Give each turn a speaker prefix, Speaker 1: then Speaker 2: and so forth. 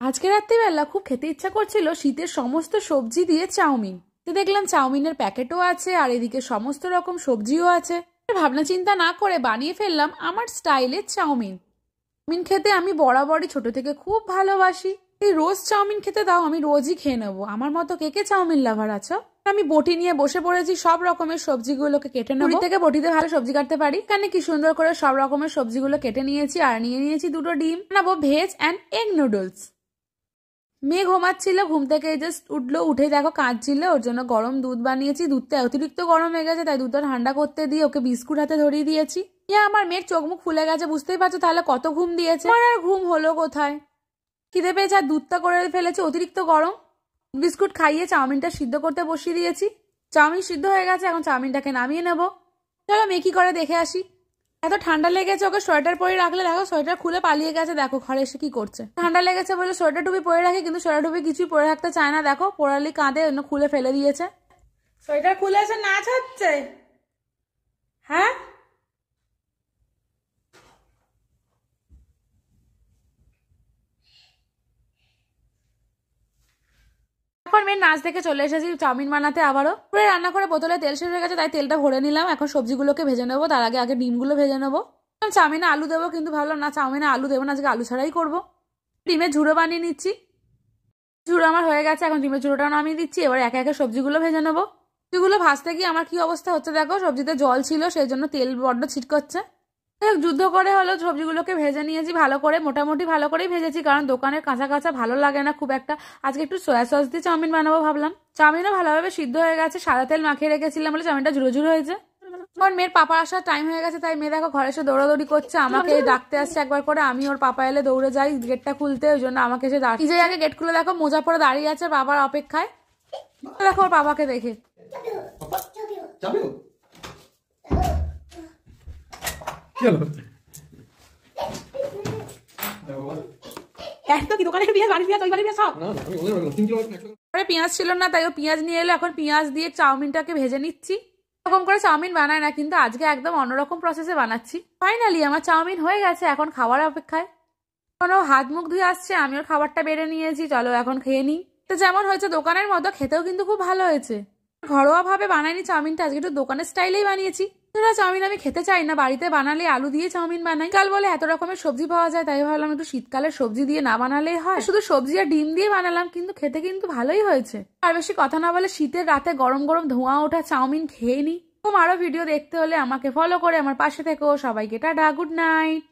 Speaker 1: আজকে রাত্রিবেলা খুব খেতে ইচ্ছা করছিল শীতের সমস্ত সবজি দিয়ে চাউমিন। দেখলাম চাউমিনের প্যাকেটও আছে আর এদিকে সমস্ত রকম সবজিও আছে। ভাবনা চিন্তা না করে বানিয়ে ফেললাম আমার স্টাইলের চাউমিন। চাউমিন খেতে আমি বরাবরই ছোট থেকে খুব ভালোবাসি। এই রোজ চাউমিন খেতে দাও, আমি রোজই খেয়ে নেবো। আমার মতো কে কে চাউমিন লাভার আছো? আমি বটি নিয়ে বসে পড়েছি, সব রকমের সবজিগুলোকে কেটে নেবো। বটি থেকে বটিতে ভালো সবজি কাটতে পারি। এখানে কি সুন্দর করে সব রকমের সবজিগুলো কেটে নিয়েছি আর নিয়ে নিয়েছি দুটো ডিম। বানাবো ভেজ অ্যান্ড এগ নুডলস। মেয়ে ঘুমাচ্ছিল, ঘুম থেকে জাস্ট উঠলো, উঠে দেখো কাঁদছিল। ওর জন্য গরম দুধ বানিয়েছি। দুধটা অতিরিক্ত গরম হয়ে গেছে, তাই দুধটা ঠান্ডা করতে দিয়ে ওকে বিস্কুট হাতে ধরিয়ে দিয়েছি। আমার মেয়ের চোখ মুখ ফুলে গেছে, বুঝতেই পারছো তাহলে কত ঘুম দিয়েছে। আর ঘুম হলো কোথায়, খিদে পেয়েছে আর দুধটা করে ফেলেছে অতিরিক্ত গরম। বিস্কুট খাইয়ে চাউমিনটা সিদ্ধ করতে বসিয়ে দিয়েছি। চাউমিন সিদ্ধ হয়ে গেছে, এখন চাউমিনটাকে নামিয়ে নেবো। চলো মেয়ে কি করে দেখে আসি। এত ঠান্ডা লেগেছে, ওকে সোয়েটার পরে রাখলে দেখো সোয়েটার খুলে পালিয়ে গেছে। দেখো ঘরে এসে কি করছে। ঠান্ডা লেগেছে বলে সোয়েটার টুপি পরে রাখি, কিন্তু সোয়েটার টুপি কিছুই পরে রাখতে চায় না। দেখো পড়ালি কাঁদে, অন্য খুলে ফেলে দিয়েছে। সোয়েটার খুলে এসে নাচ হচ্ছে। হ্যাঁ এখন মেয়ের নাচ দেখে চলে এসেছি চাউমিন বানাতে। আবারও পুরো রান্না করে বোতলে তেল শেষ হয়ে গেছে, তাই তেলটা ভরে নিলাম। এখন সবজিগুলোকে ভেজে নেবো, তার আগে আগে ডিমগুলো ভেজে নেবো। চাউমিনে আলু দেবো, কিন্তু ভাবলাম না চাউমিনে আলু দেবো না, আজকে আলু ছাড়াই করবো। ডিমের ঝুড়ো বানিয়ে নিচ্ছি। ঝুড়ো আমার হয়ে গেছে, এখন ডিমের ঝুড়োটা নামিয়ে দিচ্ছি। এবার একে একে সবজিগুলো ভেজে নেবো। সবজিগুলো ভাজতে গিয়ে আমার কি অবস্থা হচ্ছে দেখো, সবজিতে জল ছিল সেই জন্য তেল বড্ড ছিটকাচ্ছে। যুদ্ধ করে হলো সবজিগুলোকে ভেজে নিয়েছি ভালো করে, মোটামুটি ভালো করেই ভেজেছি, কারণ দোকানের কাঁচা কাঁচা ভালো লাগে না খুব একটা। আজকে একটু সয়া সস দিয়ে চাউমিন বানাবো ভাবলাম। চাউমিনও ভালোভাবে সিদ্ধ হয়ে গেছে, সাদা তেল মাখিয়ে রেখেছিলাম বলে চাউমিনটা ঝুরো ঝুরো হয়েছে। এখন মেয়ের পাপা আসার টাইম হয়ে গেছে, তাই মেয়ে দেখো ঘরে এসে দৌড়াদৌড়ি করছে, আমাকে ডাকতে আসছে একবার করে। আমি ওর পাপা এলে দৌড়ে যাই গেটটা খুলতে, ওই জন্য আমাকে এসে নিজেই আগে গেট খুলে দেখো মোজা পরে দাঁড়িয়ে আছে বাবার অপেক্ষায়। দেখো ওর বাবাকে দেখে পেঁয়াজ ছিল না, তাই ও পেঁয়াজ নিয়ে এলো। এখন পেঁয়াজ দিয়ে চাউমিনটাকে ভেজে নিচ্ছি। এরকম করে চাউমিন বানায় না, কিন্তু আজকে একদম অন্যরকম প্রসেসে বানাচ্ছি। ফাইনালি আমার চাউমিন হয়ে গেছে, এখন খাওয়ার অপেক্ষায়। এখন ও হাত মুখ ধুয়ে আসছে, আমি ওর খাবারটা বেড়ে নিয়েছি। চলো এখন খেয়ে নিই। তো যেমন হয়েছে দোকানের মতো, খেতেও কিন্তু খুব ভালো হয়েছে। ঘরোয়া ভাবে বানাইনি চাউমিনটা, আজকে একটু দোকানের স্টাইলেই বানিয়েছি। চাউমিন আমি খেতে চাই না, বাড়িতে বানালে আলু দিয়ে চাউমিন বানাই। কাল বলে এত রকমের সবজি পাওয়া যায়, তাই ভাবলাম একটু শীতকালের সবজি দিয়ে না বানালেই হয়। শুধু সবজি আর ডিম দিয়ে বানালাম, কিন্তু খেতে কিন্তু ভালোই হয়েছে। আর বেশি কথা না বলে শীতের রাতে গরম গরম ধোঁয়া ওঠা চাউমিন খেয়ে নি। আরো ভিডিও দেখতে হলে আমাকে ফলো করে আমার পাশে থেকো। সবাইকে টাটা, গুড নাইট।